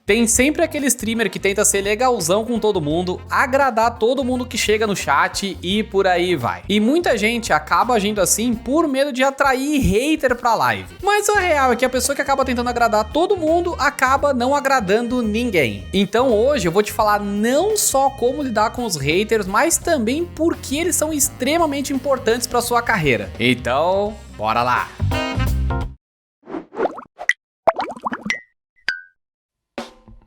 Tem sempre aquele streamer que tenta ser legalzão com todo mundo, agradar todo mundo que chega no chat e por aí vai. E muita gente acaba agindo assim por medo de atrair hater pra live. Mas a real é que a pessoa que acaba tentando agradar todo mundo acaba não agradando ninguém. Então hoje eu vou te falar não só como lidar com os haters, mas também por que eles são extremamente importantes pra sua carreira. Então, bora lá!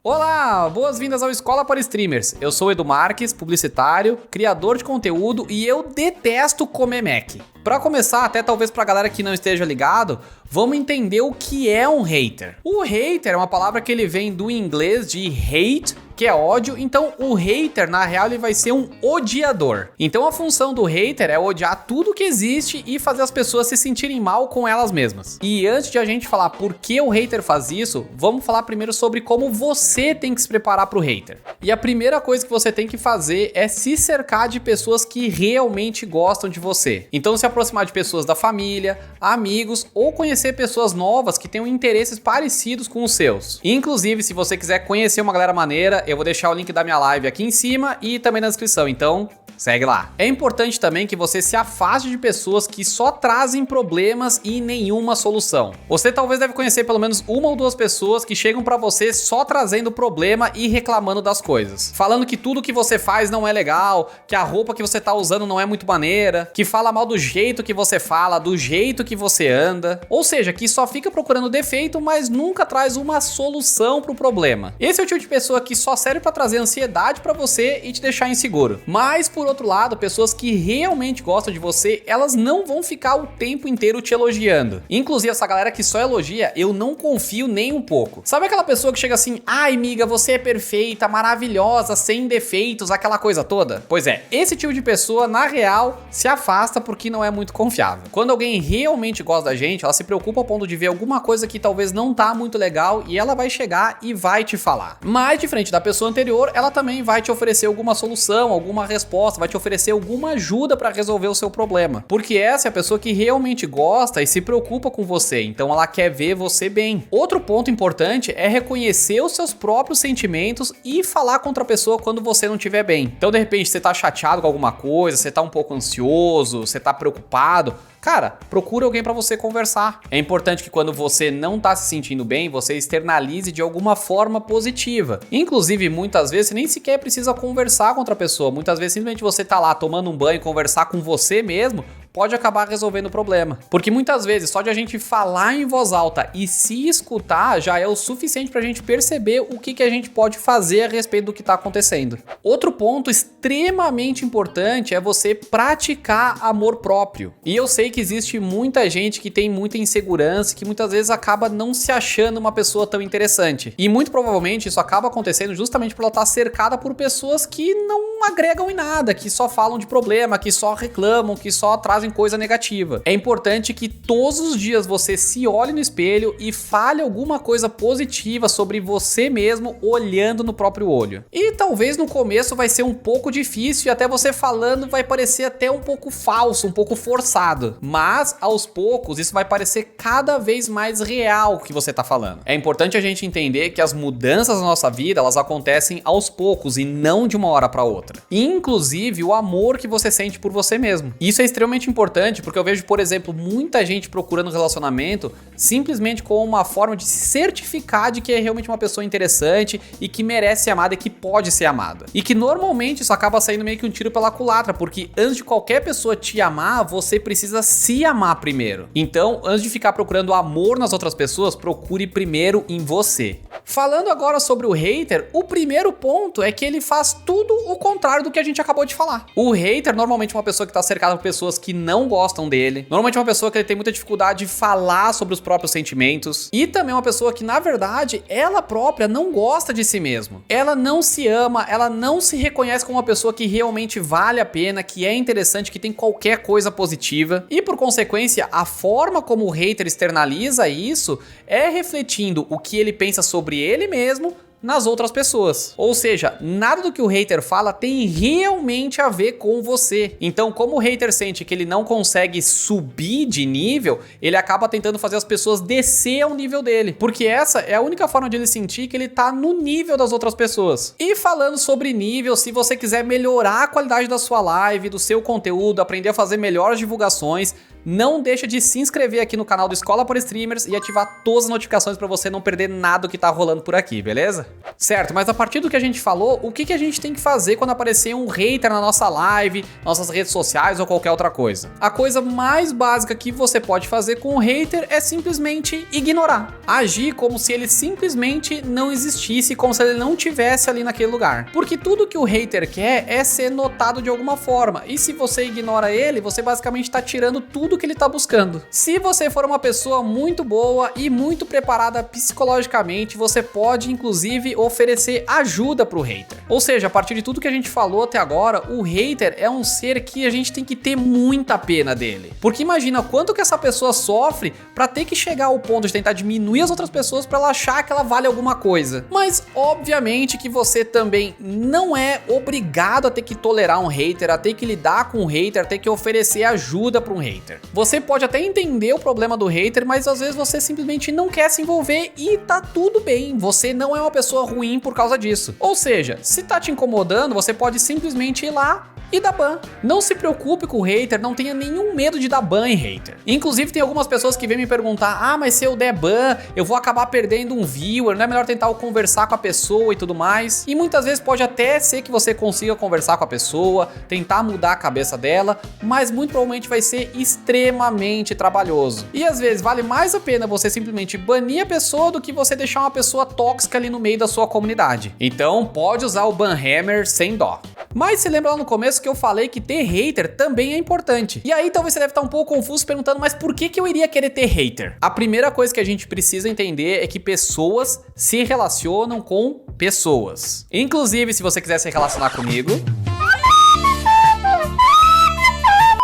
Olá, boas-vindas ao Escola para Streamers. Eu sou o Edu Marques, publicitário, criador de conteúdo e eu detesto comer Mac. Pra começar, até talvez pra galera que não esteja ligado, vamos entender o que é um hater. O hater é uma palavra que ele vem do inglês de hate, que é ódio, então o hater na real ele vai ser um odiador. Então a função do hater é odiar tudo que existe e fazer as pessoas se sentirem mal com elas mesmas. E antes de a gente falar por que o hater faz isso, vamos falar primeiro sobre como você tem que se preparar pro hater. E a primeira coisa que você tem que fazer é se cercar de pessoas que realmente gostam de você. Então se aproximar de pessoas da família, amigos ou conhecer pessoas novas que tenham interesses parecidos com os seus. Inclusive, se você quiser conhecer uma galera maneira, eu vou deixar o link da minha live aqui em cima e também na descrição, então segue lá. É importante também que você se afaste de pessoas que só trazem problemas e nenhuma solução. Você talvez deve conhecer pelo menos uma ou duas pessoas que chegam pra você só trazendo problema e reclamando das coisas. Falando que tudo que você faz não é legal, que a roupa que você tá usando não é muito maneira, que fala mal do jeito que você fala, do jeito que você anda. Ou seja, que só fica procurando defeito, mas nunca traz uma solução pro problema. Esse é o tipo de pessoa que só serve pra trazer ansiedade pra você e te deixar inseguro. Mas por outro lado, pessoas que realmente gostam de você, elas não vão ficar o tempo inteiro te elogiando. Inclusive, essa galera que só elogia, eu não confio nem um pouco. Sabe aquela pessoa que chega assim, ai amiga, você é perfeita, maravilhosa, sem defeitos, aquela coisa toda? Pois é, esse tipo de pessoa, na real, se afasta porque não é muito confiável. Quando alguém realmente gosta da gente, ela se preocupa ao ponto de ver alguma coisa que talvez não tá muito legal e ela vai chegar e vai te falar. Mas, diferente da pessoa anterior, ela também vai te oferecer alguma solução, alguma resposta, vai te oferecer alguma ajuda para resolver o seu problema. Porque essa é a pessoa que realmente gosta e se preocupa com você, então ela quer ver você bem. Outro ponto importante é reconhecer os seus próprios sentimentos e falar contra a pessoa quando você não estiver bem. Então, de repente, você tá chateado com alguma coisa, você tá um pouco ansioso, você tá preocupado. Cara, procura alguém pra você conversar. É importante que quando você não tá se sentindo bem, você externalize de alguma forma positiva. Inclusive, muitas vezes, você nem sequer precisa conversar com outra pessoa. Muitas vezes, simplesmente você tá lá tomando um banho e conversar com você mesmo, pode acabar resolvendo o problema. Porque muitas vezes, só de a gente falar em voz alta e se escutar, já é o suficiente pra gente perceber o que a gente pode fazer a respeito do que tá acontecendo. Outro ponto extremamente importante é você praticar amor próprio. E eu sei que existe muita gente que tem muita insegurança, que muitas vezes acaba não se achando uma pessoa tão interessante. E muito provavelmente isso acaba acontecendo justamente por ela estar cercada por pessoas que não agregam em nada, que só falam de problema, que só reclamam, que só trazem coisa negativa. É importante que todos os dias você se olhe no espelho e fale alguma coisa positiva sobre você mesmo olhando no próprio olho. E talvez no começo vai ser um pouco difícil e até você falando vai parecer até um pouco falso, um pouco forçado. Mas aos poucos isso vai parecer cada vez mais real o que você tá falando. É importante a gente entender que as mudanças na nossa vida, elas acontecem aos poucos e não de uma hora para outra. Inclusive o amor que você sente por você mesmo. Isso é extremamente importante porque eu vejo, por exemplo, muita gente procurando relacionamento simplesmente como uma forma de se certificar de que é realmente uma pessoa interessante e que merece ser amada e que pode ser amada. E que normalmente isso acaba saindo meio que um tiro pela culatra, porque antes de qualquer pessoa te amar, você precisa se amar primeiro. Então, antes de ficar procurando amor nas outras pessoas, procure primeiro em você. Falando agora sobre o hater, o primeiro ponto é que ele faz tudo o contrário do que a gente acabou de falar. O hater normalmente é uma pessoa que está cercada por pessoas que não gostam dele. Normalmente é uma pessoa que ele tem muita dificuldade de falar sobre os próprios sentimentos. E também é uma pessoa que, na verdade, ela própria não gosta de si mesma. Ela não se ama, ela não se reconhece como uma pessoa que realmente vale a pena, que é interessante, que tem qualquer coisa positiva. E, por consequência, a forma como o hater externaliza isso é refletindo o que ele pensa sobre ele mesmo, nas outras pessoas. Ou seja, nada do que o hater fala tem realmente a ver com você. Então, como o hater sente que ele não consegue subir de nível, ele acaba tentando fazer as pessoas descer ao nível dele. Porque essa é a única forma de ele sentir que ele tá no nível das outras pessoas. E falando sobre nível, se você quiser melhorar a qualidade da sua live, do seu conteúdo, aprender a fazer melhores divulgações, não deixa de se inscrever aqui no canal do Escola para Streamers e ativar todas as notificações para você não perder nada do que tá rolando por aqui, beleza? Certo, mas a partir do que a gente falou, o que a gente tem que fazer quando aparecer um hater na nossa live, nossas redes sociais ou qualquer outra coisa? A coisa mais básica que você pode fazer com o hater é simplesmente ignorar. Agir como se ele simplesmente não existisse, como se ele não tivesse ali naquele lugar. Porque tudo que o hater quer é ser notado de alguma forma, e se você ignora ele, você basicamente tá tirando tudo que ele tá buscando. Se você for uma pessoa muito boa e muito preparada psicologicamente, você pode inclusive oferecer ajuda pro hater. Ou seja, a partir de tudo que a gente falou até agora, o hater é um ser que a gente tem que ter muita pena dele. Porque imagina quanto que essa pessoa sofre pra ter que chegar ao ponto de tentar diminuir as outras pessoas pra ela achar que ela vale alguma coisa. Mas obviamente que você também não é obrigado a ter que tolerar um hater, a ter que lidar com um hater, a ter que oferecer ajuda pra um hater. Você pode até entender o problema do hater, mas às vezes você simplesmente não quer se envolver e tá tudo bem, você não é uma pessoa ruim por causa disso. Ou seja, se tá te incomodando, você pode simplesmente ir lá e dar ban. Não se preocupe com o hater, não tenha nenhum medo de dar ban em hater. Inclusive tem algumas pessoas que vêm me perguntar, mas se eu der ban, eu vou acabar perdendo um viewer, não é melhor tentar conversar com a pessoa e tudo mais? E muitas vezes pode até ser que você consiga conversar com a pessoa, tentar mudar a cabeça dela, mas muito provavelmente vai ser extremamente trabalhoso. E às vezes vale mais a pena você simplesmente banir a pessoa do que você deixar uma pessoa tóxica ali no meio da sua comunidade. Então pode usar o ban hammer sem dó. Mas se lembra lá no começo que eu falei que ter hater também é importante. E aí talvez você deve estar um pouco confuso perguntando, mas por que eu iria querer ter hater? A primeira coisa que a gente precisa entender é que pessoas se relacionam com pessoas. Inclusive, se você quiser se relacionar comigo,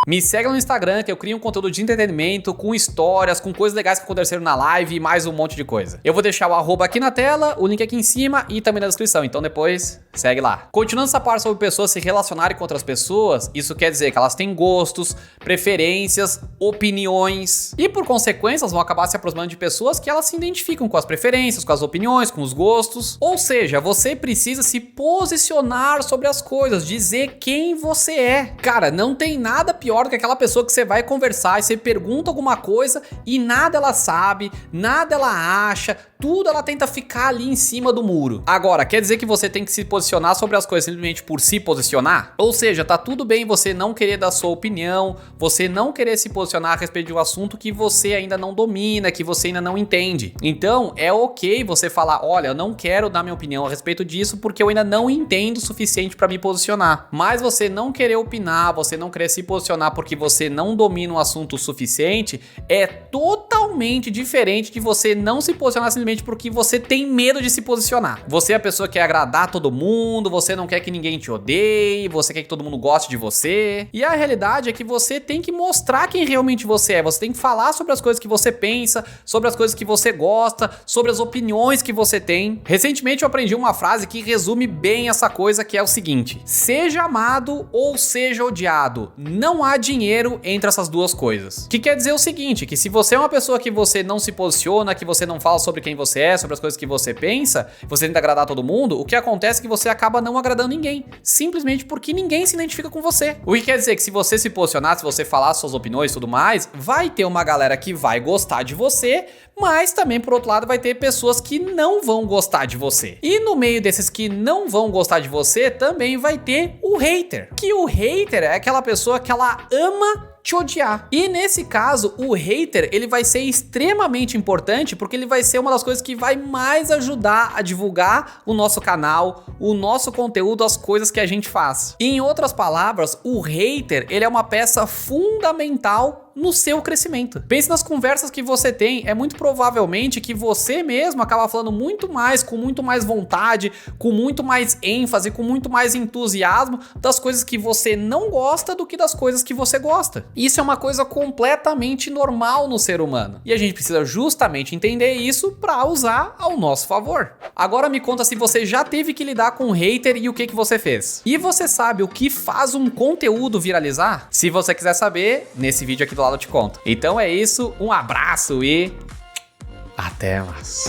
me segue no Instagram, que eu crio um conteúdo de entretenimento, com histórias, com coisas legais que aconteceram na live e mais um monte de coisa. Eu vou deixar o arroba aqui na tela, o link aqui em cima e também na descrição, então depois segue lá. Continuando essa parte sobre pessoas se relacionarem com outras pessoas, isso quer dizer que elas têm gostos, preferências, opiniões e por consequência elas vão acabar se aproximando de pessoas que elas se identificam com as preferências, com as opiniões, com os gostos. Ou seja, você precisa se posicionar sobre as coisas, dizer quem você é. Cara, não tem nada pior do que aquela pessoa que você vai conversar e você pergunta alguma coisa e nada ela sabe, nada ela acha, tudo ela tenta ficar ali em cima do muro. Agora, quer dizer que você tem que se posicionar sobre as coisas simplesmente por se posicionar? Ou seja, tá tudo bem você não querer dar sua opinião, você não querer se posicionar a respeito de um assunto que você ainda não domina, que você ainda não entende. Então, é ok você falar, olha, eu não quero dar minha opinião a respeito disso porque eu ainda não entendo o suficiente pra me posicionar. Mas você não querer opinar, você não querer se posicionar porque você não domina um assunto o suficiente, é totalmente diferente de você não se posicionar simplesmente porque você tem medo de se posicionar. Você é a pessoa que quer agradar todo mundo, você não quer que ninguém te odeie, você quer que todo mundo goste de você. E a realidade é que você tem que mostrar quem realmente você é, você tem que falar sobre as coisas que você pensa, sobre as coisas que você gosta, sobre as opiniões que você tem. Recentemente eu aprendi uma frase que resume bem essa coisa, que é o seguinte: seja amado ou seja odiado, não há dinheiro entre essas duas coisas. Que quer dizer o seguinte, que se você é uma pessoa que você não se posiciona, que você não fala sobre quem você é, sobre as coisas que você pensa, você tenta agradar todo mundo, o que acontece é que você acaba não agradando ninguém, simplesmente porque ninguém se identifica com você. O que quer dizer que se você se posicionar, se você falar suas opiniões e tudo mais, vai ter uma galera que vai gostar de você, mas também por outro lado vai ter pessoas que não vão gostar de você. E no meio desses que não vão gostar de você, também vai ter o hater. Que o hater é aquela pessoa que ela ama te odiar. E nesse caso, o hater, ele vai ser extremamente importante porque ele vai ser uma das coisas que vai mais ajudar a divulgar o nosso canal, o nosso conteúdo, as coisas que a gente faz. E em outras palavras, o hater, ele é uma peça fundamental no seu crescimento. Pense nas conversas que você tem, é muito provavelmente que você mesmo acaba falando muito mais, com muito mais vontade, com muito mais ênfase, com muito mais entusiasmo das coisas que você não gosta do que das coisas que você gosta. Isso é uma coisa completamente normal no ser humano. E a gente precisa justamente entender isso para usar ao nosso favor. Agora me conta se você já teve que lidar com um hater e o que você fez. E você sabe o que faz um conteúdo viralizar? Se você quiser saber, nesse vídeo aqui do lado eu te conto. Então é isso, um abraço e até mais.